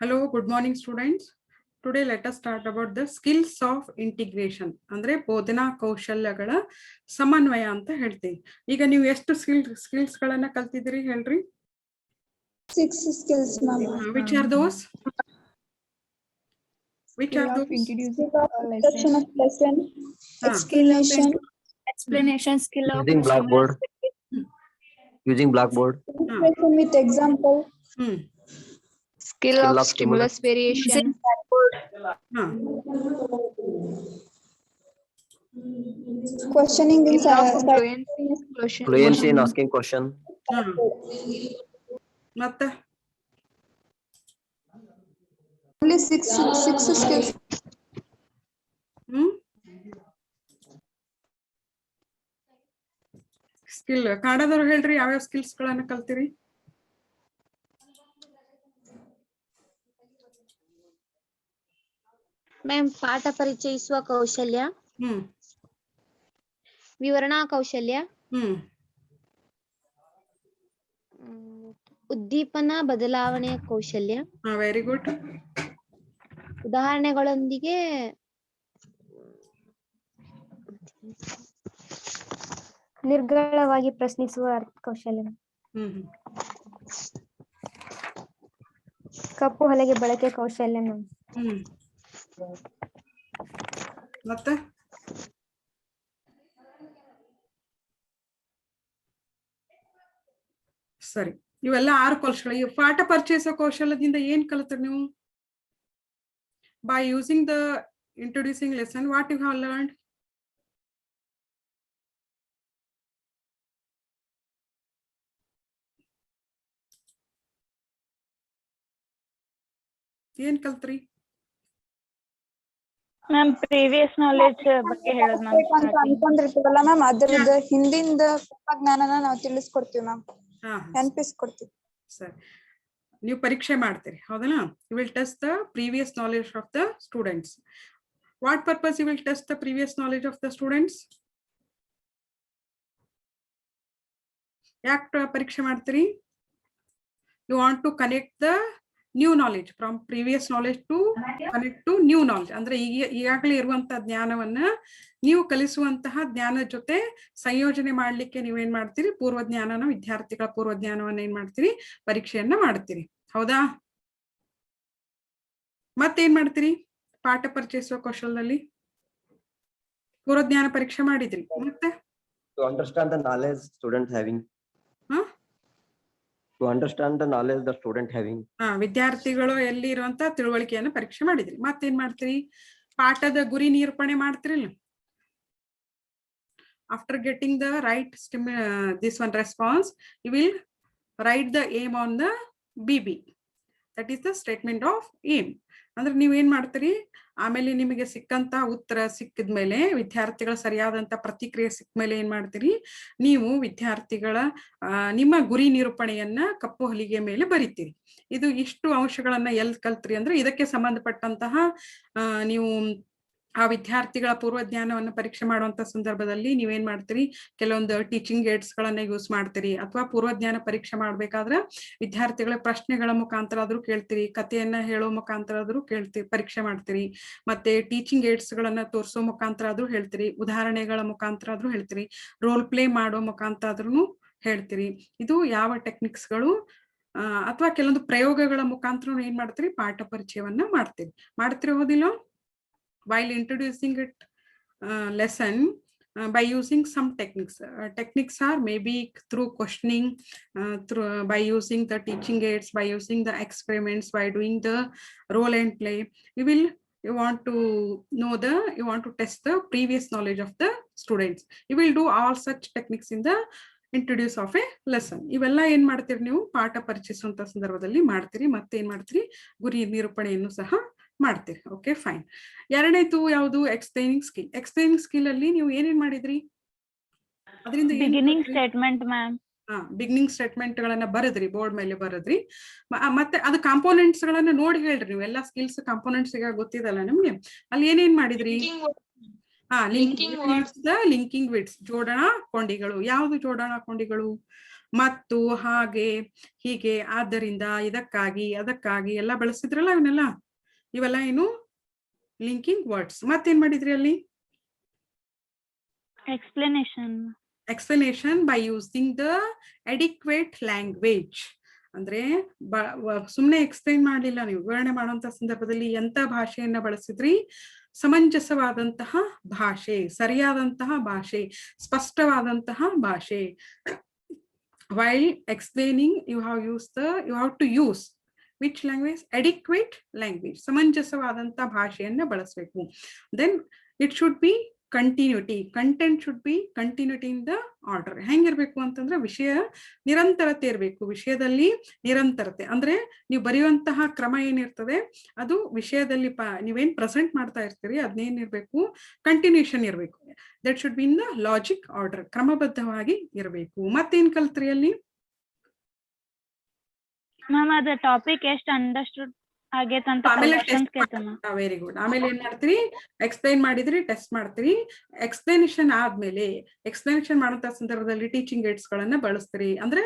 Hello, good morning students. Today let us start about the skills of integration. ಅಂದ್ರೆ ಬೋಧನಾ ಕೌಶಲ್ಯಗಳ ಸಮನ್ವಯ ಅಂತ ಹೇಳ್ತೀವಿ. ಈಗ ನೀವು ಎಷ್ಟು ಸ್ಕಿಲ್ಸ್ ಗಳನ್ನ ಕಲ್ತಿದ್ದೀರಿ ಹೇಳ್ರಿ? 6 skills, ma'am. Which are those? Which are those? Introduction of lesson, explanation, skill of using Blackboard. Using Blackboard. Explanation with example. Skill of stimulus variation. Questioning in fluency in asking question. ಮತ್ತೆ only six skills. Skill ಕನ್ನಡದವ್ರು ಹೇಳ್ರಿ, ಯಾವ್ಯಾವ skills ಗಳನ್ನ ಕಲ್ತಿರಿ? Ma'am, ಪಾಠ ಪರಿಚಯಿಸುವ ಕೌಶಲ್ಯ, ವಿವರಣಾ ಕೌಶಲ್ಯ, ಉದ್ದೀಪನ ಬದಲಾವಣೆಯ ಕೌಶಲ್ಯ, ವೆರಿ ಗುಡ್, ಉದಾಹರಣೆಗಳೊಂದಿಗೆ ನಿರ್ಗಳವಾಗಿ ಪ್ರಶ್ನಿಸುವ ಕೌಶಲ್ಯ, ಕಪ್ಪು ಹಲಗೆ ಬಳಕೆ ಕೌಶಲ್ಯ. ಮತ್ತೆ ಸರಿ, ಇವೆಲ್ಲ 6 ಕೌಶಲ್ಯ. ಈ ಪಾಠ ಪರಿಚಯಿಸೋ ಕೌಶಲ್ಯದಿಂದ ಏನ್ ಕಲಿತ್ರಿ ನೀವು? By using the introducing lesson, what you have learned? ಏನ್ ಕಲ್ತ್ರಿ? ಮ್ಯಾಮ್, ಪ್ರೀವಿಯಸ್ ನಾಲೆಜ್ ಬಗ್ಗೆ ಹೇಳೋದು ಮ್ಯಾಮ್. ಅನ್ಕೊಂಡಿರ್ತೀವಲ್ಲ ಮ್ಯಾಮ್, ಅದರದ ಹಿಂದಿಂದ ಜ್ಞಾನನ ನಾವು ತಿಳಿಸ್ಕೊಡ್ತೀವಿ ಮ್ಯಾಮ್, ನೆನಪಿಸ್ಕೊಡ್ತೀವಿ. ಸರಿ, ನೀವು ಪರೀಕ್ಷೆ ಮಾಡ್ತೀರಿ, ಹೌದಾ? You will test the previous knowledge of the students. What purpose you will test the previous knowledge of the students? ಯಾಕೆ ಪರೀಕ್ಷೆ ಮಾಡ್ತೀರಿ? You want to connect the new knowledge from previous knowledge to connect to new knowledge. ಅಂದ್ರೆ ಈಗಾಗಲೇ ಇರುವಂತಹ ಜ್ಞಾನವನ್ನ ನೀವು ಕಲಿಸುವಂತಹ ಜ್ಞಾನದ ಜೊತೆ ಸಂಯೋಜನೆ ಮಾಡ್ಲಿಕ್ಕೆ ನೀವೇನ್ ಮಾಡ್ತೀರಿ? ಪೂರ್ವಜ್ಞಾನನ, ವಿದ್ಯಾರ್ಥಿಗಳ ಪೂರ್ವಜ್ಞಾನವನ್ನ ಏನ್ ಮಾಡ್ತೀರಿ? ಪರೀಕ್ಷೆಯನ್ನ ಮಾಡ್ತೀರಿ, ಹೌದಾ? ಮತ್ತೇನ್ ಮಾಡ್ತೀರಿ? ಪಾಠ ಪರಿಚಯಿಸುವ ಕೌಶಲ್ಯದಲ್ಲಿ ಪೂರ್ವಜ್ಞಾನ ಪರೀಕ್ಷೆ ಮಾಡಿದ್ರಿ, ಮತ್ತೆ To understand the knowledge student having. To understand the knowledge the student having. ವಿದ್ಯಾರ್ಥಿಗಳು ಎಲ್ಲಿ ಇರುವಂತ ತಿಳುವಳಿಕೆಯನ್ನ ಪರೀಕ್ಷೆ ಮಾಡಿದ್ರಿ. ಮತ್ತೇನ್ ಮಾಡ್ತೀರಿ? ಪಾಠದ ಗುರಿ ನಿರೂಪಣೆ ಮಾಡ್ತಿರಿಲ್ಲ. After getting the right this one response, you will write the aim on the BB. That is the statement of aim. ಅಂದ್ರೆ ನೀವ್ ಏನ್ ಮಾಡ್ತೀರಿ? ಆಮೇಲೆ ನಿಮಗೆ ಸಿಕ್ಕಂತ ಉತ್ತರ ಸಿಕ್ಕಿದ್ಮೇಲೆ, ವಿದ್ಯಾರ್ಥಿಗಳ ಸರಿಯಾದಂತ ಪ್ರತಿಕ್ರಿಯೆ ಸಿಕ್ಮೇಲೆ ಏನ್ ಮಾಡ್ತೀರಿ? ನೀವು ವಿದ್ಯಾರ್ಥಿಗಳ ನಿಮ್ಮ ಗುರಿ ನಿರೂಪಣೆಯನ್ನ ಕಪ್ಪು ಹಲಿಗೆ ಮೇಲೆ ಬರಿತೀರಿ. ಇದು ಇಷ್ಟು ಅಂಶಗಳನ್ನ ಎಲ್ಲಿ ಕಲ್ತ್ರಿ ಅಂದ್ರೆ, ಇದಕ್ಕೆ ಸಂಬಂಧಪಟ್ಟಂತಹ ನೀವು ಆ ವಿದ್ಯಾರ್ಥಿಗಳ ಪೂರ್ವಜ್ಞಾನವನ್ನು ಪರೀಕ್ಷೆ ಮಾಡುವಂತ ಸಂದರ್ಭದಲ್ಲಿ ನೀವೇನ್ ಮಾಡ್ತೀರಿ? ಕೆಲವೊಂದು ಟೀಚಿಂಗ್ ಏಡ್ಸ್ ಗಳನ್ನ ಯೂಸ್ ಮಾಡ್ತೀರಿ, ಅಥವಾ ಪೂರ್ವಜ್ಞಾನ ಪರೀಕ್ಷೆ ಮಾಡ್ಬೇಕಾದ್ರೆ ವಿದ್ಯಾರ್ಥಿಗಳ ಪ್ರಶ್ನೆಗಳ ಮುಖಾಂತರ ಆದ್ರೂ ಕೇಳ್ತೀರಿ, ಕಥೆಯನ್ನ ಹೇಳೋ ಮುಖಾಂತರ ಆದ್ರೂ ಕೇಳ್ತೀರಿ, ಪರೀಕ್ಷೆ ಮಾಡ್ತೀರಿ, ಮತ್ತೆ ಟೀಚಿಂಗ್ ಏಡ್ಸ್ ಗಳನ್ನ ತೋರಿಸೋ ಮುಖಾಂತರ ಆದ್ರೂ ಹೇಳ್ತೀರಿ, ಉದಾಹರಣೆಗಳ ಮುಖಾಂತರ ಆದ್ರೂ ಹೇಳ್ತೀರಿ, ರೋಲ್ ಪ್ಲೇ ಮಾಡೋ ಮುಖಾಂತರ ಆದ್ರೂ ಹೇಳ್ತೀರಿ. ಇದು ಯಾವ ಟೆಕ್ನಿಕ್ಸ್ ಗಳು ಅಥವಾ ಕೆಲವೊಂದು ಪ್ರಯೋಗಗಳ ಮುಖಾಂತರ ಏನ್ ಮಾಡ್ತೀರಿ? ಪಾಠ ಪರಿಚಯವನ್ನ ಮಾಡ್ತೀರಿ, ಹೋದಿಲ್ಲ? While introducing it lesson by using some techniques. Techniques are maybe through questioning, by using the teaching aids, by using the experiments, by doing the role and play. You want to test the previous knowledge of the students. You will do all such techniques in the introduce of a lesson. ಇವೆಲ್ಲ ಏನ್ ಮಾಡ್ತೀರಿ? ನೀವು ಪಾಠ ಪರಿಚಯಿಸುವಂತ ಸಂದರ್ಭದಲ್ಲಿ ಮಾಡ್ತೀರಿ. ಮತ್ತೆ ಏನ್ ಮಾಡ್ತೀರಿ? ಗುರಿ ನಿರೂಪಣೆಯನ್ನು ಸಹ ಮಾಡ್ತೀರಿ. Okay, fine. ಎರಡನೇದು ಯಾವುದು? Explaining skill. ಎಕ್ಸ್ಪ್ಲೈನಿಂಗ್ ಸ್ಕಿಲ್ ಅಲ್ಲಿ ನೀವು ಏನೇನ್ ಮಾಡಿದ್ರಿ? ಅದರಿಂದ beginning statement ma'am. Beginning statement ಗಳನ್ನ ಬರದ್ರಿ, ಬೋರ್ಡ್ ಮೇಲೆ ಬರದ್ರಿ. ಮತ್ತೆ ಅದು ಕಾಂಪೋನೆಂಟ್ಸ್ ಗಳನ್ನ ನೋಡಿ ಹೇಳ್ರಿ. ನೀವು ಎಲ್ಲಾ ಸ್ಕಿಲ್ಸ್ ಕಾಂಪೋನೆಂಟ್ಸ್ ಈಗ ಗೊತ್ತಿದಲ್ಲ ನಿಮ್ಗೆ. ಅಲ್ಲಿ ಏನೇನ್ ಮಾಡಿದ್ರಿ? ಲಿಂಕಿಂಗ್ ವಿಡ್ಸ್, ಜೋಡಣಾ ಕೊಂಡಿಗಳು. ಯಾವ್ದು ಜೋಡಣಾ ಕೊಂಡಿಗಳು? ಮತ್ತು, ಹಾಗೆ, ಹೀಗೆ, ಆದ್ದರಿಂದ, ಇದಕ್ಕಾಗಿ, ಅದಕ್ಕಾಗಿ ಎಲ್ಲ ಬಳಸಿದ್ರಲ್ಲ ಇವನ್ನೆಲ್ಲ. ಇವೆಲ್ಲ ಏನು ಲಿಂಕಿಂಗ್ ವರ್ಡ್ಸ್. ಮತ್ತೇನ್ ಮಾಡಿದ್ರಿ ಅಲ್ಲಿ? Explanation by using the adequate language. ಅಂದ್ರೆ ಸುಮ್ನೆ ಎಕ್ಸ್ಪ್ಲೈನ್ ಮಾಡಲಿಲ್ಲ ನೀವು. ವಿವರಣೆ ಮಾಡುವಂತ ಸಂದರ್ಭದಲ್ಲಿ ಎಂತ ಭಾಷೆಯನ್ನ ಬಳಸಿದ್ರಿ? ಸಮಂಜಸವಾದಂತಹ ಭಾಷೆ, ಸರಿಯಾದಂತಹ ಭಾಷೆ, ಸ್ಪಷ್ಟವಾದಂತಹ ಭಾಷೆ. While explaining, you have to use which language? Adequate language. ಸಮಂಜಸವಾದಂತ ಭಾಷೆಯನ್ನ ಬಳಸಬೇಕು. Then it should be continuity. Content should be continuity in the order. ಹೆಂಗಿರ್ಬೇಕು ಅಂತಂದ್ರೆ ವಿಷಯ ನಿರಂತರತೆ ಇರಬೇಕು. ವಿಷಯದಲ್ಲಿ ನಿರಂತರತೆ ಅಂದ್ರೆ ನೀವು ಬರೆಯುವಂತಹ ಕ್ರಮ ಏನಿರ್ತದೆ ಅದು ವಿಷಯದಲ್ಲಿ ನೀವೇನ್ ಪ್ರೆಸೆಂಟ್ ಮಾಡ್ತಾ ಇರ್ತೀರಿ ಅದನ್ನೇನಿರ್ಬೇಕು, ಕಂಟಿನ್ಯೂಷನ್ ಇರಬೇಕು. That should be in the logic order, ಕ್ರಮಬದ್ಧವಾಗಿ ಇರಬೇಕು. ಮತ್ತೇನ್ ಕಲ್ತ್ರಿ ಅಲ್ಲಿ? ಮ್ಯಾಮ್ ಅದ ಟಾಪಿಕ್ ಎಷ್ಟು ಅಂಡರ್ಸ್ಟುಡ್ ಆಗೇತಂತ ವೆರಿ ಗುಡ್. ಆಮೇಲೆ ಏನ್ ಮಾಡ್ತೀರಿ? ಎಕ್ಸ್ಪ್ಲೈನ್ ಮಾಡಿದ್ರಿ, ಟೆಸ್ಟ್ ಮಾಡ್ತೀರಿ. ಎಕ್ಸ್ಪ್ಲನೇಷನ್ ಆದ್ಮೇಲೆ ಎಕ್ಸ್ಪ್ಲನೇಷನ್ ಮಾಡುವಂತ ಸಂದರ್ಭದಲ್ಲಿ ಟೀಚಿಂಗ್ ಏಡ್ಸ್ ಗಳನ್ನ ಬಳಸ್ತೀರಿ. ಅಂದ್ರೆ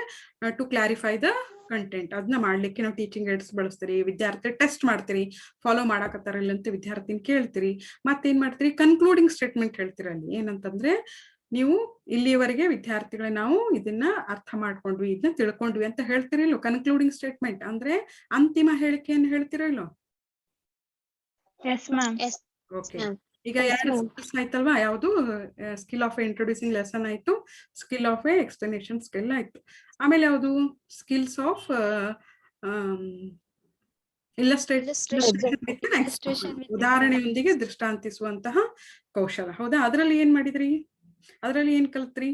ಟು ಕ್ಲಾರಿಫೈ ದ ಕಂಟೆಂಟ್. ಅದನ್ನ ಮಾಡ್ಲಿಕ್ಕೆ ನಾವು ಟೀಚಿಂಗ್ ಏಡ್ಸ್ ಬಳಸ್ತೀರಿ. ವಿದ್ಯಾರ್ಥಿ ಟೆಸ್ಟ್ ಮಾಡ್ತೀರಿ, ಫಾಲೋ ಮಾಡಾಕತ್ತಾರ ಇಲ್ಲ ಅಂತ ವಿದ್ಯಾರ್ಥಿನ ಕೇಳ್ತೀರಿ. ಮತ್ತೇನ್ ಮಾಡ್ತೀರಿ? ಕನ್ಕ್ಲೂಡಿಂಗ್ ಸ್ಟೇಟ್ಮೆಂಟ್ ಹೇಳ್ತೀರಿ. ಅಲ್ಲಿ ಏನಂತಂದ್ರೆ ನೀವು ಇಲ್ಲಿಯವರೆಗೆ ವಿದ್ಯಾರ್ಥಿಗಳ ನಾವು ಇದನ್ನ ಅರ್ಥ ಮಾಡ್ಕೊಂಡ್ವಿ, ಇದನ್ನ ತಿಳ್ಕೊಂಡ್ವಿ ಅಂತ ಹೇಳ್ತಿರಲ್ಲೋ. ಕನ್ಕ್ಲೂಡಿಂಗ್ ಸ್ಟೇಟ್ಮೆಂಟ್ ಅಂದ್ರೆ ಅಂತಿಮ ಹೇಳಿಕೆಯನ್ನು ಹೇಳ್ತಿರಲ್ಲೋ. ಓಕೆ. ಈಗ 2 ಸ್ಕಿಲ್ಸ್ ಆಯ್ತಲ್ವಾ? ಯಾವುದು? ಸ್ಕಿಲ್ ಆಫ್ ಇಂಟ್ರೊಡ್ಯೂಸಿಂಗ್ ಲೆಸನ್ ಆಯ್ತು, ಸ್ಕಿಲ್ ಆಫ್ ಎಕ್ಸ್ಪ್ಲನೇಷನ್ ಸ್ಕಿಲ್ ಆಯ್ತು. ಆಮೇಲೆ ಯಾವುದು? ಸ್ಕಿಲ್ಸ್ ಆಫ್ ಉದಾಹರಣೆಯೊಂದಿಗೆ ದೃಷ್ಟಾಂತಿಸುವಂತಹ ಕೌಶಲ. ಹೌದಾ? ಅದರಲ್ಲಿ ಏನ್ ಮಾಡಿದ್ರಿ? ಅದರಲ್ಲಿ ಏನ್ ಕಲ್ತ್ರಿ?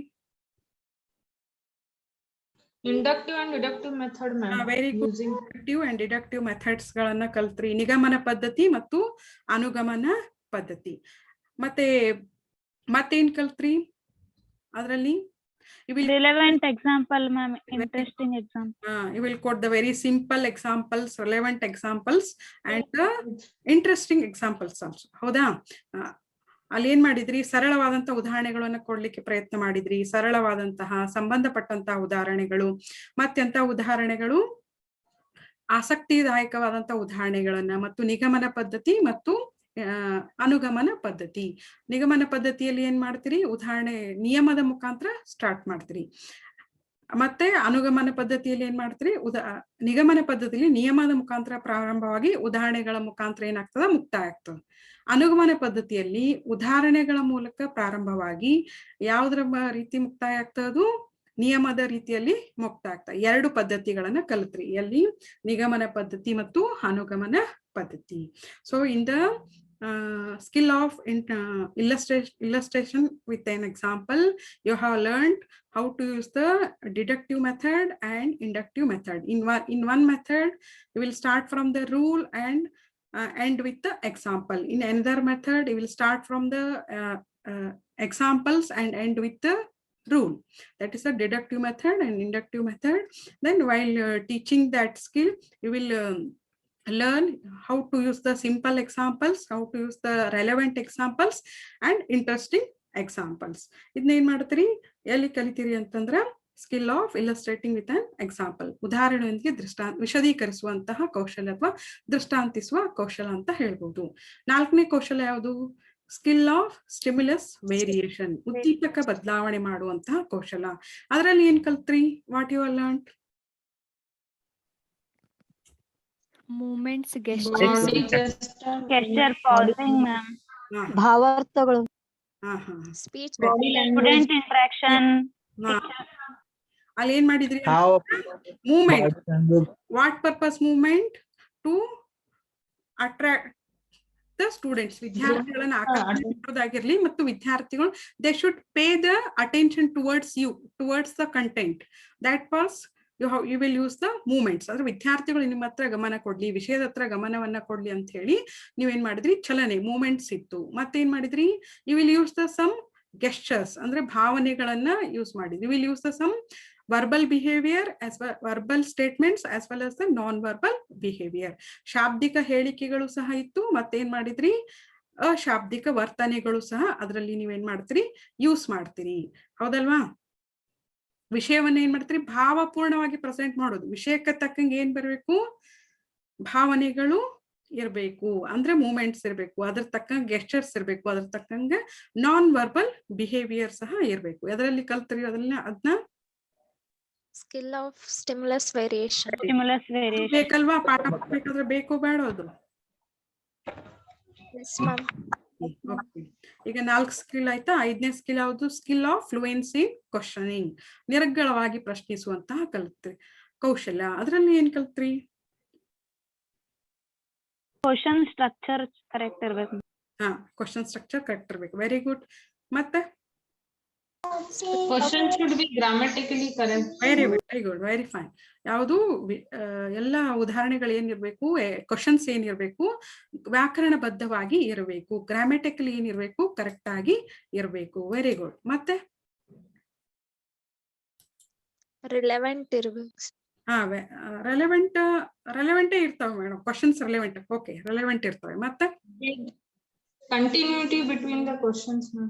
Inductive and deductive method ma'am. Very good. Inductive and deductive methods ಗಳನ್ನ ಕಲ್ತ್ರಿ. ನಿಗಮನ ಪದ್ಧತಿ ಮತ್ತು ಅನುಗಮನ ಪದ್ಧತಿ. ಮತ್ತೇನ್ ಕಲ್ತ್ರಿ ಅದರಲ್ಲಿ? relevant example ma'am, interesting example. You will quote the very simple examples, relevant examples and the interesting examples also. ಹೌದಾ? ಅಲ್ಲಿ ಏನ್ ಮಾಡಿದ್ರಿ? ಸರಳವಾದಂತ ಉದಾಹರಣೆಗಳನ್ನ ಕೊಡ್ಲಿಕ್ಕೆ ಪ್ರಯತ್ನ ಮಾಡಿದ್ರಿ. ಸರಳವಾದಂತಹ ಸಂಬಂಧಪಟ್ಟಂತಹ ಉದಾಹರಣೆಗಳು. ಮತ್ತೆಂತ ಉದಾಹರಣೆಗಳು? ಆಸಕ್ತಿದಾಯಕವಾದಂತಹ ಉದಾಹರಣೆಗಳನ್ನ ಮತ್ತು ನಿಗಮನ ಪದ್ಧತಿ ಮತ್ತು ಅನುಗಮನ ಪದ್ಧತಿ. ನಿಗಮನ ಪದ್ಧತಿಯಲ್ಲಿ ಏನ್ ಮಾಡ್ತೀರಿ? ಉದಾಹರಣೆ ನಿಯಮದ ಮುಖಾಂತರ ಸ್ಟಾರ್ಟ್ ಮಾಡ್ತೀರಿ. ಮತ್ತೆ ಅನುಗಮನ ಪದ್ಧತಿಯಲ್ಲಿ ಏನ್ ಮಾಡ್ತೀರಿ? ನಿಗಮನ ಪದ್ಧತಿಯಲ್ಲಿ ನಿಯಮದ ಮುಖಾಂತರ ಪ್ರಾರಂಭವಾಗಿ ಉದಾಹರಣೆಗಳ ಮುಖಾಂತರ ಏನಾಗ್ತದ? ಮುಕ್ತಾಯ ಆಗ್ತದೆ. ಅನುಗಮನ ಪದ್ಧತಿಯಲ್ಲಿ ಉದಾಹರಣೆಗಳ ಮೂಲಕ ಪ್ರಾರಂಭವಾಗಿ ಯಾವುದರ ರೀತಿ ಮುಕ್ತಾಯ ಆಗ್ತದು? ನಿಯಮದ ರೀತಿಯಲ್ಲಿ ಮುಕ್ತಾಯ ಆಗ್ತದೆ. 2 ಪದ್ಧತಿಗಳನ್ನ ಕಲಿತ್ರಿ. ಎಲ್ಲಿ? ನಿಗಮನ ಪದ್ಧತಿ ಮತ್ತು ಅನುಗಮನ ಪದ್ಧತಿ. So in the skill of illustration with an example, you have learned how to use the deductive method and inductive method. In one method you will start from the rule and end with the example. In another method you will start from the examples and end with the rule. That is a deductive method and inductive method. Then while teaching that skill you will learn how to use the simple examples, how to use the relevant examples and interesting examples. ಇದನ್ನ ಏನ್ ಮಾಡ್ತೀರಿ? ಎಲ್ಲಿ ಕಲಿತೀರಿ ಅಂತಂದ್ರ skill of illustrating with an example. ಉದಾಹರಣೆಯೊಂದಿಗೆ ವಿಶದೀಕರಿಸುವಂತಹ ಕೌಶಲ ಅಥವಾ ದೃಷ್ಟಾಂತಿಸುವ ಕೌಶಲ ಅಂತ ಹೇಳ್ಬೋದು. 4ನೇ ಕೌಶಲ ಯಾವುದು? Skill of stimulus variation. ಉದ್ದೀಪಕ ಬದಲಾವಣೆ ಮಾಡುವಂತಹ ಕೌಶಲ. ಅದರಲ್ಲಿ ಏನ್ ಕಲ್ತ್ರಿ? What you are learned? Movements, gesture, pausing ma'am, ಭಾವಾರ್ಥಗಳು, ಸ್ಪೀಚ್, student interaction. ಅಲ್ಲಿ ಏನ್ ಮಾಡಿದ್ರಿ? Movement. What purpose movement? To attract the students. ವಿದ್ಯಾರ್ಥಿಗಳನ್ನ ಆಕರ್ಷಿಸೋದಾಗಿರ್ಲಿ ಮತ್ತು ವಿದ್ಯಾರ್ಥಿಗಳು they should pay the attention towards you, towards the content. That was you will use the movements. ಅಂದ್ರೆ ವಿದ್ಯಾರ್ಥಿಗಳು ನಿಮ್ಮ ಹತ್ರ ಗಮನ ಕೊಡ್ಲಿ, ವಿಷಯದ ಹತ್ರ ಗಮನವನ್ನ ಕೊಡ್ಲಿ ಅಂತ ಹೇಳಿ ನೀವೇನ್ ಮಾಡಿದ್ರಿ? ಚಲನೆ, ಮೂವ್ಮೆಂಟ್ಸ್ ಇತ್ತು. ಮತ್ತೇನ್ ಮಾಡಿದ್ರಿ? You will use the some gestures, ಅಂದ್ರೆ ಭಾವನೆಗಳನ್ನ ಯೂಸ್ ಮಾಡಿದ್ರಿ. You will use the some verbal behavior as well, verbal statements as well as the non-verbal behavior. ಶಾಬ್ದಿಕ ಹೇಳಿಕೆಗಳು ಸಹ ಇತ್ತು. ಮತ್ತೇನ್ ಮಾಡಿದ್ರಿ? ಅಶಾಬ್ದಿಕ ವರ್ತನೆಗಳು ಸಹ ಅದರಲ್ಲಿ ನೀವೇನ್ ಮಾಡ್ತೀರಿ? ಯೂಸ್ ಮಾಡ್ತೀರಿ. ಹೌದಲ್ವಾ? ವಿಷಯವನ್ನ ಏನ್ ಮಾಡ್ತೀರಿ ಭಾವಪೂರ್ಣವಾಗಿ ಪ್ರೆಸೆಂಟ್ ಮಾಡೋದು. ವಿಷಯಕ್ಕೆ ತಕ್ಕಂಗೆ ಏನ್ ಬರಬೇಕು, ಭಾವನೆಗಳು ಇರಬೇಕು, ಅಂದ್ರೆ ಮೂಮೆಂಟ್ಸ್ ಇರಬೇಕು, ಅದ್ರ ತಕ್ಕಂಗೆ ಗೆಸ್ಟರ್ಸ್ ಇರಬೇಕು, ಅದ್ರ ತಕ್ಕಂಗೆ ನಾನ್ ವರ್ಬಲ್ ಬಿಹೇವಿಯರ್ ಸಹ ಇರಬೇಕು. ಎದರಲ್ಲಿ ಕಲ್ತ್ರಿ ಅದನ್ನ Skill of stimulus variation. Stimulus variation. ಬೇಕಲ್ವಾ, ಪಾಠ ಮಾಡ್ಬೇಕಾದ್ರೆ ಬೇಕೋ ಬೇಡ ಅದು. Yes, ma'am. Okay. ಈಗ 4 ಸ್ಕಿಲ್ ಆಯ್ತಾ. 5ನೇ ಸ್ಕಿಲ್ ಯಾವುದು? ಸ್ಕಿಲ್ ಆಫ್ ಫ್ಲೂಯೆನ್ಸಿ ಕ್ವಶನಿಂಗ್, ನಿರರ್ಗಳವಾಗಿ ಪ್ರಶ್ನಿಸುವಂತಹ ಕಲ್ತ್ರಿ ಕೌಶಲ್ಯ. ಅದರಲ್ಲಿ ಏನ್ ಕಲ್ತ್ರಿ? Question structure ಕರೆಕ್ಟ್ ಇರ್ಬೇಕು. ಕ್ವಶನ್ ಸ್ಟ್ರಕ್ಚರ್ ಕರೆಕ್ಟ್ ಇರ್ಬೇಕು. Very good. ಮತ್ತೆ Question should be grammatically correct. Very good, very fine. ಯಾವುದು ಎಲ್ಲ ಉದಾಹರಣೆಗಳು ಏನಿರ್ಬೇಕು, ಕ್ವಶನ್ಸ್ ಏನಿರ್ಬೇಕು, ವ್ಯಾಕರಣಬದ್ಧವಾಗಿ ಇರಬೇಕು, ಗ್ರಾಮೆಟಿಕಲಿ ಏನಿರ್ಬೇಕು, ಕರೆಕ್ಟ್ ಆಗಿ ಇರಬೇಕು. Very good. ಮತ್ತೆ Relevant ಇರ್ಬೇಕು. ರೆಲೆವೆಂಟೇ ಇರ್ತಾವೆ madam. Questions relevant. Okay, relevant ಇರ್ತವೆ. ಮತ್ತೆ Continuity between the questions, ma'am.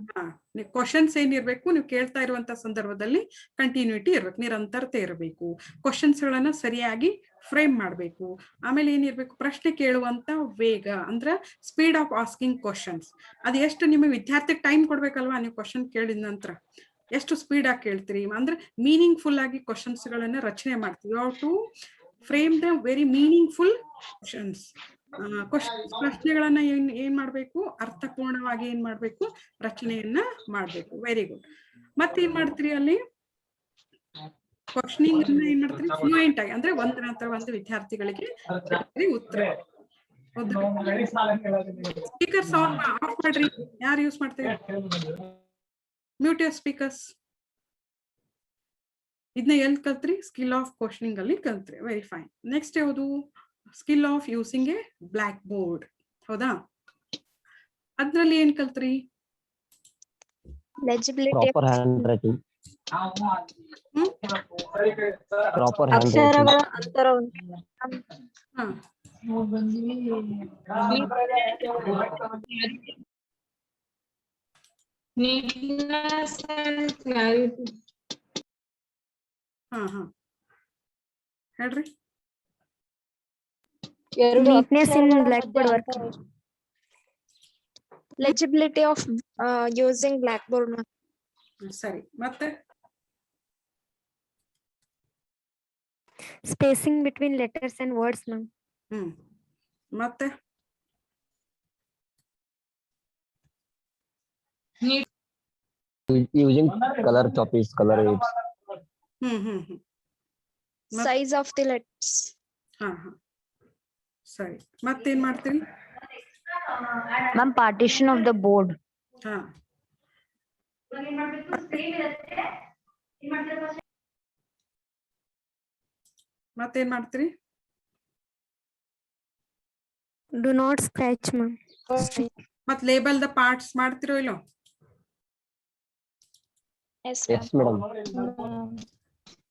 Questions ಏನಿರ್ಬೇಕು, ನೀವು ಕೇಳ್ತಾ ಇರುವಂತ ಸಂದರ್ಭದಲ್ಲಿ ಕಂಟಿನ್ಯೂಟಿ ಇರ್ಬೇಕು, ನಿರಂತರತೆ ಇರಬೇಕು, ಕ್ವಶನ್ಸ್ ಗಳನ್ನ ಸರಿಯಾಗಿ ಫ್ರೇಮ್ ಮಾಡಬೇಕು. ಆಮೇಲೆ ಏನಿರ್ಬೇಕು, ಪ್ರಶ್ನೆ ಕೇಳುವಂತ ವೇಗ, ಅಂದ್ರೆ ಸ್ಪೀಡ್ ಆಫ್ ಆಸ್ಕಿಂಗ್ ಕ್ವಶನ್ಸ್. ಅದು ಎಷ್ಟು ನಿಮಗೆ ವಿದ್ಯಾರ್ಥಿಗೆ ಟೈಮ್ ಕೊಡ್ಬೇಕಲ್ವಾ, ನೀವು ಕ್ವಶನ್ ಕೇಳಿದ ನಂತರ ಎಷ್ಟು ಸ್ಪೀಡ್ ಆಗಿ ಕೇಳ್ತೀರಿ, ಅಂದ್ರೆ ಮೀನಿಂಗ್ಫುಲ್ ಆಗಿ ಕ್ವಶನ್ಸ್ ಗಳನ್ನ ರಚನೆ ಮಾಡ್ತೀವಿ. How to frame the very meaningful questions. ಪ್ರಶ್ನೆಗಳನ್ನ ಏನ್ ಮಾಡ್ಬೇಕು, ಅರ್ಥಪೂರ್ಣವಾಗಿ ಏನ್ ಮಾಡ್ಬೇಕು, ರಚನೆಯನ್ನ ಮಾಡ್ಬೇಕು. Very good. ಮತ್ತೇನ್ ಮಾಡ್ತೀರಿ ಅಲ್ಲಿ ಕ್ವಶನಿಂಗ್ ಅನ್ನ ಏನ್ ಮಾಡ್ತೀರಿ, ಫ್ಲೂಯೆಂಟ್ ಆಗಿ, ಅಂದ್ರೆ ಒಂದರ ನಂತರ ಒಂದು ವಿದ್ಯಾರ್ಥಿಗಳಿಗೆ ಉತ್ತರ. ಸ್ಪೀಕರ್ಸ್ ಆಫ್ ಮಾಡ್ರಿ. ಯಾರು ಯೂಸ್ ಮಾಡ್ತೀವಿ? Mute your speakers. ಇದನ್ನ ಎಲ್ಲಿ ಕಲ್ತ್ರಿ? ಸ್ಕಿಲ್ ಆಫ್ ಕ್ವಶನಿಂಗ್ ಅಲ್ಲಿ ಕಲ್ತ್ರಿ. Very fine. ನೆಕ್ಸ್ಟ್ ಯಾವುದು? Skill of using a blackboard. ಹೌದಾ? ಅದ್ರಲ್ಲಿ ಏನ್ ಕಲ್ತ್ರಿ? Legibility. Proper handwriting. Proper ಅಕ್ಷರಗಳ handwriting. ಅಂತರವನ್ನು ಹಾ, Neatness and clarity. ಹೇಳ್ರಿ. Neatness in blackboard work. Legibility of using blackboard, ma'am. ಸರಿ. ಮತ್ತೆ Spacing between letters and words, ma'am. ಮತ್ತೆ Using color copies, color aids. Size of the letters. ಸರಿ. ಮತ್ತೇನ್ ಮಾಡ್ತೀರಿ? Ma'am, partition of the board. ಮತ್ತೇನ್ ಮಾಡ್ತೀರಿ? Do not scratch, ma'am. ಮತ್ label the parts ಮಾಡ್ತಿರೋ ಇಲ್ಲೋ? Yes, Yes, madam.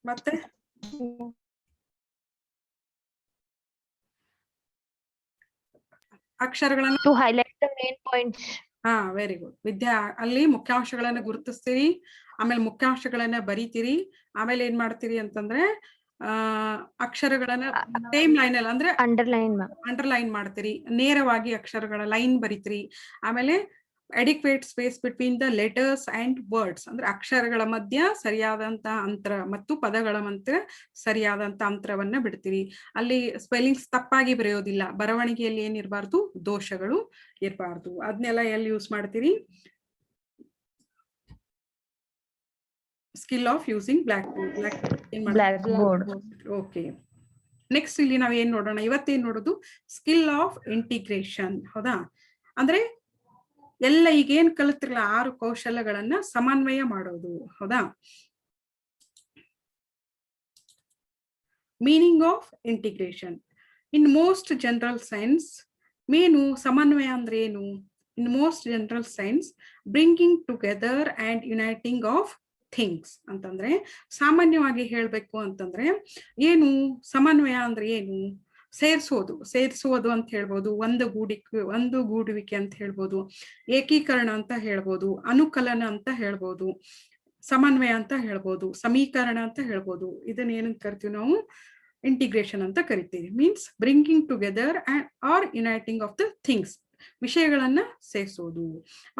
ಮತ್ತೆ ಅಕ್ಷರಗಳನ್ನ To highlight the main points. Very good. ಅಲ್ಲಿ ಮುಖ್ಯಾಂಶಗಳನ್ನ ಗುರುತಿಸ್ತೀರಿ, ಆಮೇಲೆ ಮುಖ್ಯಾಂಶಗಳನ್ನ ಬರೀತೀರಿ, ಆಮೇಲೆ ಏನ್ ಮಾಡ್ತೀರಿ ಅಂತಂದ್ರೆ ಅಕ್ಷರಗಳನ್ನ ಸೇಮ್ ಲೈನ್ ಅಲ್ಲಿ, ಅಂದ್ರೆ Underline, ma'am. ಅಂಡರ್ಲೈನ್ ಮಾಡ್ತೀರಿ, ನೇರವಾಗಿ ಅಕ್ಷರಗಳ ಲೈನ್ ಬರೀತೀರಿ. ಆಮೇಲೆ adequate space between the letters and words, ಅಂದ್ರೆ ಅಕ್ಷರಗಳ ಮಧ್ಯ ಸರಿಯಾದಂತ ಅಂತರ ಮತ್ತು ಪದಗಳ ಮಧ್ಯೆ ಸರಿಯಾದಂತ ಅಂತರವನ್ನ ಬಿಡ್ತೀರಿ. ಅಲ್ಲಿ ಸ್ಪೆಲ್ಲಿಂಗ್ಸ್ ತಪ್ಪಾಗಿ ಬರೆಯೋದಿಲ್ಲ, ಬರವಣಿಗೆಯಲ್ಲಿ ಏನಿರಬಾರ್ದು, ದೋಷಗಳು ಇರಬಾರ್ದು. ಅದನ್ನೆಲ್ಲ ಎಲ್ಲಿ ಯೂಸ್ ಮಾಡ್ತೀರಿ? Skill of using Blackboard. Okay. Next ಇಲ್ಲಿ ನಾವ್ ಏನ್ ನೋಡೋಣ? ಇವತ್ತೇನ್ ನೋಡೋದು? Skill of integration. ಹೌದಾ? ಅಂದ್ರೆ ಎಲ್ಲ ಈಗೇನ್ ಕಲಿತಿರಲ್ಲ 6 ಕೌಶಲ್ಯಗಳನ್ನ ಸಮನ್ವಯ ಮಾಡೋದು. ಹೌದಾ? Meaning of integration in most general sense. Main ಸಮನ್ವಯ ಅಂದ್ರೆ ಏನು? In most general sense bringing together and uniting of things ಅಂತಂದ್ರೆ, ಸಾಮಾನ್ಯವಾಗಿ ಹೇಳ್ಬೇಕು ಅಂತಂದ್ರೆ ಏನು ಸಮನ್ವಯ ಅಂದ್ರೆ ಏನು? ಸೇರಿಸುವುದು ಅಂತ ಹೇಳ್ಬೋದು, ಒಂದು ಗೂಡುವಿಕೆ ಅಂತ ಹೇಳ್ಬೋದು, ಏಕೀಕರಣ ಅಂತ ಹೇಳ್ಬೋದು, ಅನುಕಲನ ಅಂತ ಹೇಳ್ಬೋದು, ಸಮನ್ವಯ ಅಂತ ಹೇಳ್ಬೋದು, ಸಮೀಕರಣ ಅಂತ ಹೇಳ್ಬೋದು. ಇದನ್ನ ಏನಂತ ಕರಿತೀವಿ ನಾವು? ಇಂಟಿಗ್ರೇಷನ್ ಅಂತ ಕರಿತೀವಿ. Means bringing together and or uniting of the things, ವಿಷಯಗಳನ್ನ ಸೇರಿಸೋದು.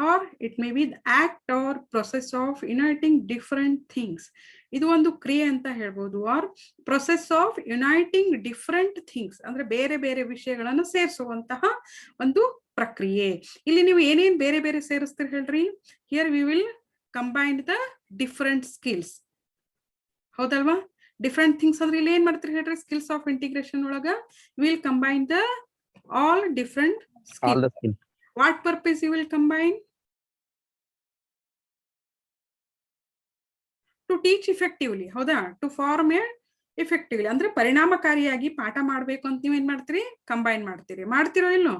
Or it may be the act or process of uniting different things, ಇದು ಒಂದು ಕ್ರಿಯೆ ಅಂತ ಹೇಳ್ಬೋದು. Or process of uniting different things ಅಂದ್ರೆ ಬೇರೆ ಬೇರೆ ವಿಷಯಗಳನ್ನು ಸೇರಿಸುವಂತಹ ಒಂದು ಪ್ರಕ್ರಿಯೆ. ಇಲ್ಲಿ ನೀವು ಏನೇನ್ ಬೇರೆ ಬೇರೆ ಸೇರಿಸ್ತೀರಿ ಹೇಳ್ರಿ? Here we will combine the different skills, ಹೌದಲ್ವಾ? ಡಿಫರೆಂಟ್ ಥಿಂಗ್ಸ್ ಅಂದ್ರೆ ಇಲ್ಲಿ ಏನ್ ಮಾಡ್ತೀರಿ ಹೇಳ್ರಿ? ಸ್ಕಿಲ್ಸ್ ಆಫ್ ಇಂಟಿಗ್ರೇಷನ್ ಒಳಗ will combine the all different skills. What purpose you will combine? To teach effectively, ಹೌದಾ? To form a effectively ಅಂದ್ರೆ ಪರಿಣಾಮಕಾರಿಯಾಗಿ ಪಾಠ ಮಾಡ್ಬೇಕು ಅಂತ ನೀವು ಏನ್ ಮಾಡ್ತೀರಿ? ಕಂಬೈನ್ ಮಾಡ್ತೀರಿ. ಮಾಡ್ತಿರೋ ಇಲ್ಲೋ?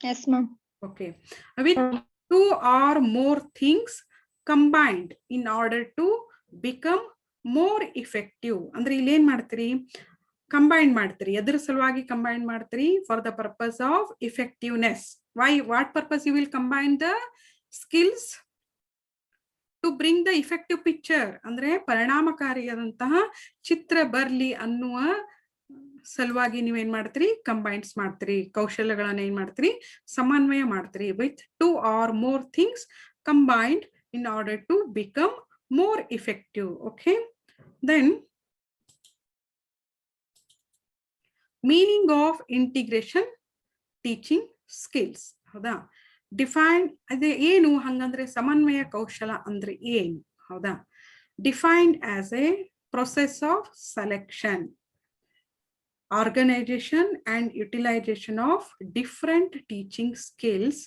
Yes, ma'am. Okay. With two or more things combined in order to become more effective. ಅಂದ್ರೆ ಇಲ್ಲಿ ಏನ್ ಮಾಡ್ತೀರಿ? ಕಂಬೈನ್ ಮಾಡ್ತೀರಿ. ಎದ್ರ ಸಲುವಾಗಿ ಕಂಬೈನ್ ಮಾಡ್ತೀರಿ? For the purpose of effectiveness. Why? What purpose you will combine the skills? To bring the effective picture ಅಂದ್ರೆ ಪರಿಣಾಮಕಾರಿಯಾದಂತಹ ಚಿತ್ರ ಬರ್ಲಿ ಅನ್ನುವ ಸಲುವಾಗಿ ನೀವೇನ್ ಮಾಡ್ತೀರಿ? ಕಂಬೈನ್ಸ್ ಮಾಡ್ತೀರಿ. ಕೌಶಲ್ಯಗಳನ್ನ ಏನ್ ಮಾಡ್ತೀರಿ? ಸಮನ್ವಯ ಮಾಡ್ತೀರಿ. With two or more things combined in order to become more effective. Okay, then meaning of integration teaching skills, ಹೌದಾ? ಡಿಫೈನ್ ಅದೇ ಏನು ಹಂಗಂದ್ರೆ ಸಮನ್ವಯ ಕೌಶಲ ಅಂದ್ರೆ ಏನು? ಹೌದಾ? Defined as a process of selection, organization and utilization of different teaching skills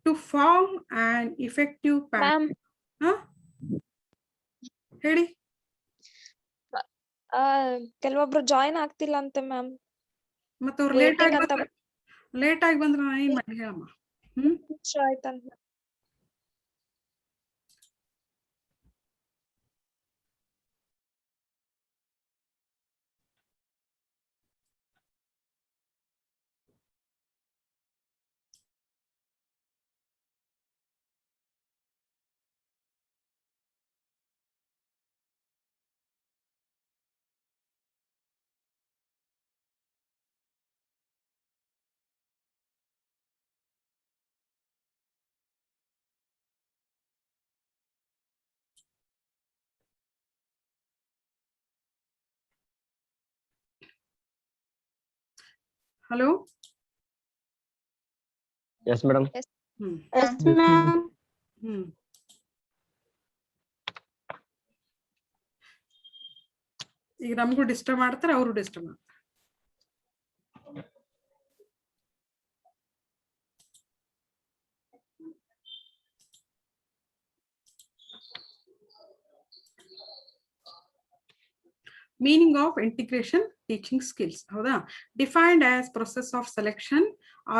to form an effective pattern. ಹೇಳಿ. ಕೆಲವೊಬ್ರು ಜಾಯಿನ್ ಆಗ್ತಿಲ್ಲ ಅಂತೆ ಮ್ಯಾಮ್. ಮತ್ತೆ ಅವ್ರು ಲೇಟ್ ಆಗಿ ಬಂದ್ರೆ ನಾನು ಏನ್ ಮಾಡಿ ಹೇಳಮ್ಮ? ಆಯ್ತಂತ. Hello. Yes, madam. Yes, ma'am. ಈಗ ನಮಗೂ ಡಿಸ್ಟರ್ಬ್ ಮಾಡ್ತಾರೆ, ಅವರು ಡಿಸ್ಟರ್ಬ್ ಮಾಡ್ತಾರೆ. Meaning of integration teaching skills, ಹೌದಾ? Defined as process of selection,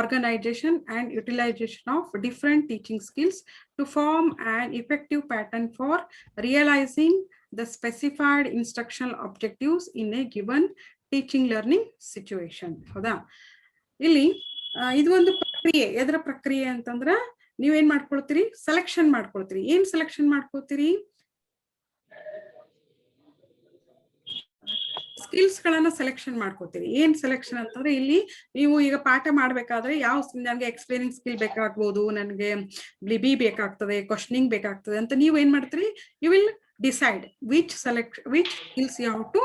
organization and utilization of different teaching skills to form an effective pattern for realizing the specified instructional objectives in a given teaching learning situation, ಹೌದಾ? ಇಲ್ಲಿ ಇದು ಒಂದು ಪ್ರಕ್ರಿಯೆ. ಎದರ ಪ್ರಕ್ರಿಯೆ ಅಂತಂದ್ರ ನೀವೇನ್ ಮಾಡ್ಕೊಳ್ತೀರಿ? Selection ಮಾಡ್ಕೊಳ್ತೀರಿ. ಏನ್ ಸೆಲೆಕ್ಷನ್ ಮಾಡ್ಕೊಳ್ತೀರಿ? ಸ್ಕಿಲ್ಸ್ ಗಳನ್ನ ಸೆಲೆಕ್ಷನ್ ಮಾಡ್ಕೋತೀರಿ. ಏನ್ ಸೆಲೆಕ್ಷನ್ ಅಂತಂದ್ರೆ ಇಲ್ಲಿ ನೀವು ಈಗ ಪಾಠ ಮಾಡ್ಬೇಕಾದ್ರೆ ಯಾವ ನನಗೆ ಎಕ್ಸ್ಪ್ಲೇನಿಂಗ್ ಸ್ಕಿಲ್ ಬೇಕಾಗ್ಬೋದು, ನನಗೆ ಬಿ ಬೇಕಾಗ್ತದೆ, ಕ್ವಶನಿಂಗ್ ಬೇಕಾಗ್ತದೆ ಅಂತ ನೀವು ಏನ್ ಮಾಡ್ತೀರಿ? You will decide which skills you have to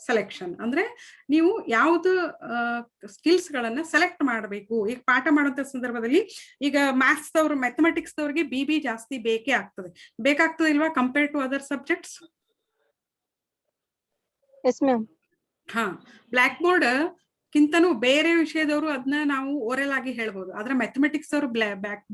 selection ಅಂದ್ರೆ ನೀವು ಯಾವ್ದು ಸ್ಕಿಲ್ಸ್ ಗಳನ್ನ ಸೆಲೆಕ್ಟ್ ಮಾಡಬೇಕು. ಈಗ ಪಾಠ ಮಾಡುವಂತ ಸಂದರ್ಭದಲ್ಲಿ ಈಗ ಮ್ಯಾಥ್ಸ್ ದವ್ರು, ಮ್ಯಾಥಮೆಟಿಕ್ಸ್ ದವ್ರಿಗೆ ಬಿ ಜಾಸ್ತಿ ಬೇಕಾಗ್ತದೆ ಇಲ್ವಾ? Compare to other subjects. Yes, ma'am. ಹಾ, ಬ್ಲಾಕ್ ಬೋರ್ಡ್ ಕಿಂತನೂ ಬೇರೆ ವಿಷಯದವರು ಅದನ್ನ ನಾವು ಓರಲ್ ಆಗಿ ಹೇಳ್ಬೋದು. ಆದ್ರೆ ಮ್ಯಾಥಮೆಟಿಕ್ಸ್ ಅವರು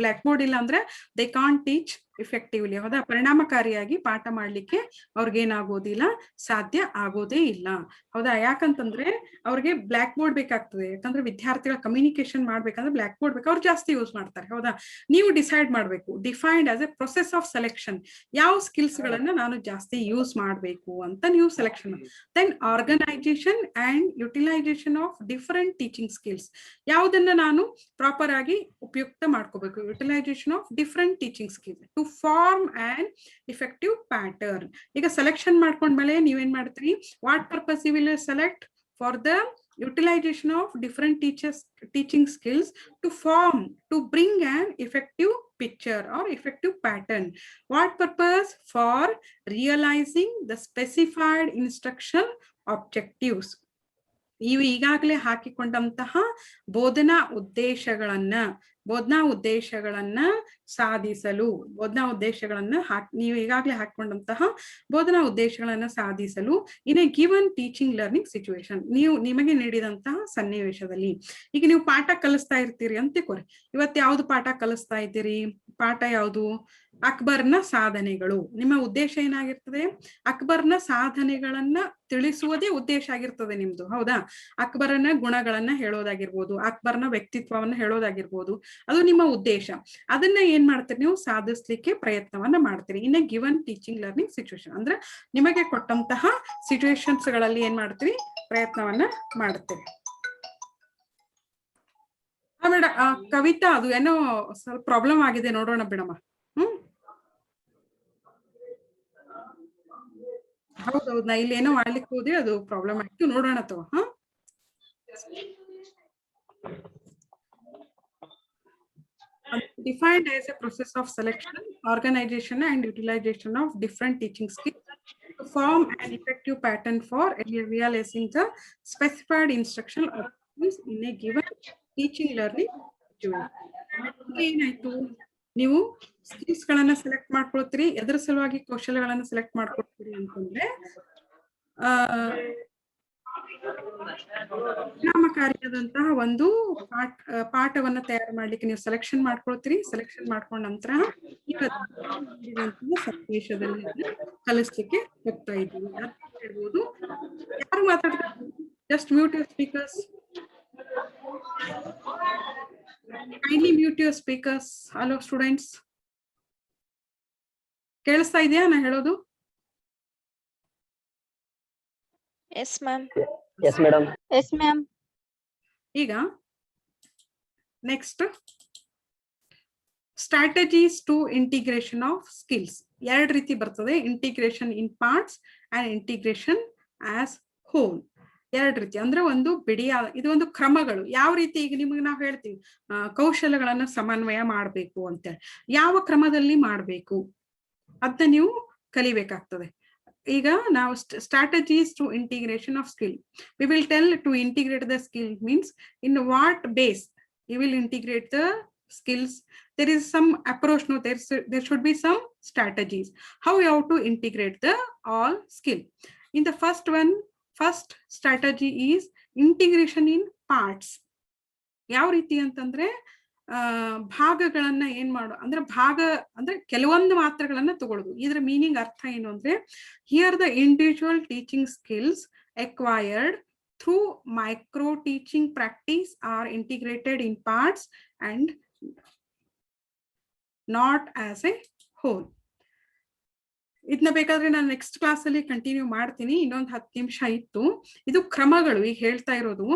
ಬ್ಲಾಕ್ ಬೋರ್ಡ್ ಇಲ್ಲ ಅಂದ್ರೆ ದೇ ಕಾಂಟ್ ಟೀಚ್ ಇಫೆಕ್ಟಿವ್ಲಿ, ಹೌದಾ? ಪರಿಣಾಮಕಾರಿಯಾಗಿ ಪಾಠ ಮಾಡ್ಲಿಕ್ಕೆ ಅವ್ರಿಗೇನಾಗೋದಿಲ್ಲ, ಸಾಧ್ಯ ಆಗೋದೇ ಇಲ್ಲ, ಹೌದಾ? ಯಾಕಂತಂದ್ರೆ ಅವ್ರಿಗೆ ಬ್ಲಾಕ್ ಬೋರ್ಡ್ ಬೇಕಾಗ್ತದೆ. ಯಾಕಂದ್ರೆ ವಿದ್ಯಾರ್ಥಿಗಳ ಕಮ್ಯುನಿಕೇಶನ್ ಮಾಡ್ಬೇಕಂದ್ರೆ ಬ್ಲಾಕ್ ಬೋರ್ಡ್ ಬೇಕು, ಅವ್ರು ಜಾಸ್ತಿ ಯೂಸ್ ಮಾಡ್ತಾರೆ, ಹೌದಾ? ನೀವು ಡಿಸೈಡ್ ಮಾಡ್ಬೇಕು, defined as a process of selection, ಯಾವ ಸ್ಕಿಲ್ಸ್ ಗಳನ್ನ ನಾನು ಜಾಸ್ತಿ ಯೂಸ್ ಮಾಡ್ಬೇಕು ಅಂತ ನೀವು selection. Then organization and utilization of different teaching skills, ಯಾವುದನ್ನ ನಾನು ಪ್ರಾಪರ್ ಆಗಿ ಉಪಯುಕ್ತ ಮಾಡ್ಕೋಬೇಕು. Utilization of different teaching skills to form an effective pattern. ಈಗ ಸೆಲೆಕ್ಷನ್ ಮಾಡ್ಕೊಂಡ್ಮೇಲೆ ನೀವೇನ್ ಮಾಡ್ತೀರಿ, what purpose you will select? For the utilization of different teaching skills to bring an effective picture or effective pattern. What purpose? For realizing the specified instruction objectives. ಇವು ಈಗಾಗಲೇ ಹಾಕಿಕೊಂಡಂತಹ ಬೋಧನಾ ಉದ್ದೇಶಗಳನ್ನ ಸಾಧಿಸಲು, ನೀವು ಈಗಾಗಲೇ ಹಾಕೊಂಡಂತಹ ಬೋಧನಾ ಉದ್ದೇಶಗಳನ್ನ ಸಾಧಿಸಲು in a given teaching learning situation, ನಿಮಗೆ ನೀಡಿದಂತಹ ಸನ್ನಿವೇಶದಲ್ಲಿ. ಈಗ ನೀವು ಪಾಠ ಕಲಿಸ್ತಾ ಇರ್ತೀರಿ ಅಂತ ತಿಳ್ಕೊರಿ. ಇವತ್ತು ಯಾವ್ದು ಪಾಠ ಕಲಿಸ್ತಾ ಇದ್ದೀರಿ? ಪಾಠ ಯಾವುದು? ಅಕ್ಬರ್ನ ಸಾಧನೆಗಳು. ನಿಮ್ಮ ಉದ್ದೇಶ ಏನಾಗಿರ್ತದೆ? ಅಕ್ಬರ್ನ ಸಾಧನೆಗಳನ್ನ ತಿಳಿಸುವುದೇ ಉದ್ದೇಶ ಆಗಿರ್ತದೆ ನಿಮ್ದು, ಹೌದಾ? ಅಕ್ಬರನ ಗುಣಗಳನ್ನ ಹೇಳೋದಾಗಿರ್ಬೋದು, ಅಕ್ಬರ್ನ ವ್ಯಕ್ತಿತ್ವವನ್ನ ಹೇಳೋದಾಗಿರ್ಬೋದು, ಅದು ನಿಮ್ಮ ಉದ್ದೇಶ. ಅದನ್ನ ಏನ್ ಮಾಡ್ತೀರಿ ನೀವು? ಸಾಧಿಸ್ಲಿಕ್ಕೆ ಪ್ರಯತ್ನವನ್ನ ಮಾಡ್ತೀರಿ in a given teaching learning situation. ಅಂದ್ರೆ ನಿಮಗೆ ಕೊಟ್ಟಂತಹ ಸಿಚುವೇಶನ್ಸ್ ಗಳಲ್ಲಿ ಏನ್ ಮಾಡ್ತೀರಿ? ಪ್ರಯತ್ನವನ್ನ ಮಾಡ್ತೀರಿ. ಮೇಡ ಕವಿತಾ, ಅದು ಏನೋ ಸ್ವಲ್ಪ ಪ್ರಾಬ್ಲಮ್ ಆಗಿದೆ, ನೋಡೋಣ ಬಿಡಮ್ಮ. ಹೌದೌದು, ನಾ ಇಲ್ಲಿ ಏನೋ ಮಾಡ್ಲಿಕ್ಕೆ ಹೋದ್ವಿ, ಅದು ಪ್ರಾಬ್ಲಮ್ ಆಯ್ತು, ನೋಡೋಣ ತಗೋ. Defined as a process of selection, organization and utilization of different teaching skills to form an effective pattern for realizing the specified instructional objectives in a given teaching learning situation. ಏನಾಯ್ತು? ನೀವು skills ಗಳನ್ನ select ಮಾಡ್ಕೊಳ್ತೀರಿ. ಎದ್ರ ಸಲುವಾಗಿ ಕೌಶಲ್ಯಗಳನ್ನ select ಮಾಡ್ಕೊಳ್ತೀರಿ ಅಂತಂದ್ರೆ ಪರಿಣಾಮಕಾರಿಯಾದಂತಹ ಒಂದು ಪಾಠವನ್ನ ತಯಾರು ಮಾಡ್ಲಿಕ್ಕೆ ನೀವು ಸೆಲೆಕ್ಷನ್ ಮಾಡ್ಕೊಳ್ತೀರಿ. ಸೆಲೆಕ್ಷನ್ ಮಾಡ್ಕೊಂಡ ನಂತರ ಸನ್ನಿವೇಶದಲ್ಲಿ ಕಲಿಸ್ಲಿಕ್ಕೆ ಹೋಗ್ತಾ ಇದ್ದೀವಿ ಅಂತ ಹೇಳ್ಬೋದು. ಯಾರು ಮಾತಾಡ್ತಾರೆ? Just mute your speakers. Kindly mute your speakers. Hello students. ಕೇಳಿಸ್ತಾ ಇದೆಯಾ ನಾ ಹೇಳೋದು? Yes ma'am. Yes madam. Yes ma'am. ಈಗ next strategies to integration of skills. ಎರಡು ರೀತಿ ಬರ್ತದೆ, integration in parts and integration as whole. ಎರಡು ರೀತಿ ಅಂದ್ರೆ ಒಂದು ಬಿಡಿಯಾದ, ಇದು ಒಂದು ಕ್ರಮಗಳು. ಯಾವ ರೀತಿ? ಈಗ ನಿಮಗೆ ನಾವು ಹೇಳ್ತೀವಿ ಕೌಶಲ್ಯಗಳನ್ನ ಸಮನ್ವಯ ಮಾಡ್ಬೇಕು ಅಂತೇಳಿ. ಯಾವ ಕ್ರಮದಲ್ಲಿ ಮಾಡ್ಬೇಕು ಅದನ್ನ ನೀವು ಕಲಿಬೇಕಾಗ್ತದೆ. ಈಗ ನಾವು strategies to integration of skill, we will tell to integrate the skill means in what base you will integrate the skills. There is some approach, no, there should be some strategies how you have to integrate the all skill. In the first strategy is integration in parts. ಯಾವ ರೀತಿ ಅಂತಂದ್ರೆ ಭಾಗಗಳನ್ನ ಏನ್ ಮಾಡೋ ಅಂದ್ರೆ ಭಾಗ ಅಂದ್ರೆ ಕೆಲವೊಂದು ಮಾತ್ರಗಳನ್ನ ತಗೊಳ್ಳೋದು. ಇದರ ಮೀನಿಂಗ್ ಅರ್ಥ ಏನು ಅಂದ್ರೆ, here the individual teaching skills acquired through micro teaching practice are integrated in parts and not as a whole. ಇದನ್ನ ಬೇಕಾದ್ರೆ ನಾನು ನೆಕ್ಸ್ಟ್ ಕ್ಲಾಸ್ ಅಲ್ಲಿ ಕಂಟಿನ್ಯೂ ಮಾಡ್ತೀನಿ. ಇನ್ನೊಂದು 10 ನಿಮಿಷ ಇತ್ತು. ಇದು ಕ್ರಮಗಳು ಈಗ ಹೇಳ್ತಾ ಇರೋದು.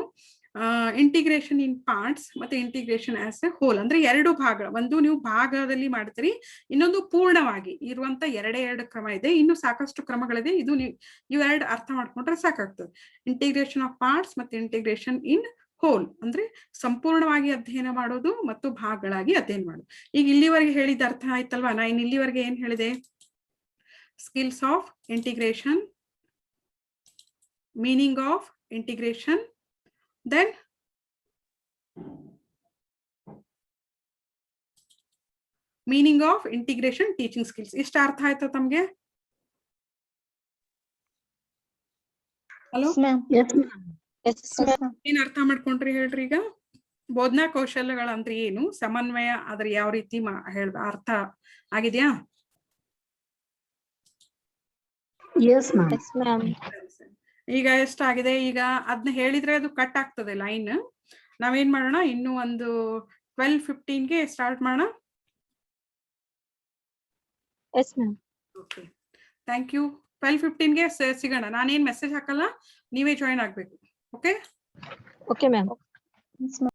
ಇಂಟಿಗ್ರೇಷನ್ ಇನ್ ಪಾರ್ಟ್ಸ್ ಮತ್ತೆ ಇಂಟಿಗ್ರೇಷನ್ ಆಸ್ ಎ ಹೋಲ್ ಅಂದ್ರೆ ಎರಡು ಭಾಗ. ಒಂದು ನೀವು ಭಾಗದಲ್ಲಿ ಮಾಡ್ತೀರಿ, ಇನ್ನೊಂದು ಪೂರ್ಣವಾಗಿ ಇರುವಂತ ಎರಡು ಕ್ರಮ ಇದೆ. ಇನ್ನು ಸಾಕಷ್ಟು ಕ್ರಮಗಳಿದೆ. ಇದು ಇವೆರಡು ಅರ್ಥ ಮಾಡ್ಕೊಂಡ್ರೆ ಸಾಕಾಗ್ತದೆ. ಇಂಟಿಗ್ರೇಷನ್ ಆಫ್ ಪಾರ್ಟ್ಸ್ ಮತ್ತೆ ಇಂಟಿಗ್ರೇಷನ್ ಇನ್ ಹೋಲ್ ಅಂದ್ರೆ ಸಂಪೂರ್ಣವಾಗಿ ಅಧ್ಯಯನ ಮಾಡೋದು ಮತ್ತು ಭಾಗಗಳಾಗಿ ಅಧ್ಯಯನ ಮಾಡೋದು. ಈಗ ಇಲ್ಲಿವರೆಗೆ ಹೇಳಿದ ಅರ್ಥ ಆಯ್ತಲ್ವಾ? ನಾನು ಇಲ್ಲಿವರೆಗೆ ಏನ್ ಹೇಳಿದೆ? Skills of integration, meaning of integration, then meaning of integration teaching skills. ಇಷ್ಟ ಅರ್ಥ ಆಯ್ತಾ ತಮ್ಗೆ? ಹಲೋ, ಏನ್ ಅರ್ಥ ಮಾಡ್ಕೊಂಡ್ರಿ ಹೇಳ್ರಿ? ಈಗ ಬೋಧನಾ ಕೌಶಲ್ಯಗಳಂದ್ರೆ ಏನು, ಸಮನ್ವಯ ಅದ್ರ ಯಾವ ರೀತಿ ಹೇಳ್ದ ಅರ್ಥ ಆಗಿದ್ಯಾ? Yes ma'am. ಈಗ ಎಷ್ಟಾಗಿದೆ? ಈಗ ಅದನ್ನ ಹೇಳಿದ್ರೆ ಅದು ಕಟ್ ಆಗ್ತದೆ ಲೈನ್. ನಾವೇನ್ ಮಾಡೋಣ, ಇನ್ನು ಒಂದು 12:15ಗೆ ಸ್ಟಾರ್ಟ್ ಮಾಡೋಣ. Yes ma'am. Okay, thank you. 12:15ಗೆ ಸಿಗೋಣ. ನಾನೇನ್ ಮೆಸೇಜ್ ಹಾಕಲ್ಲ, ನೀವೇ ಜಾಯಿನ್ ಆಗ್ಬೇಕು. Okay Okay ma'am.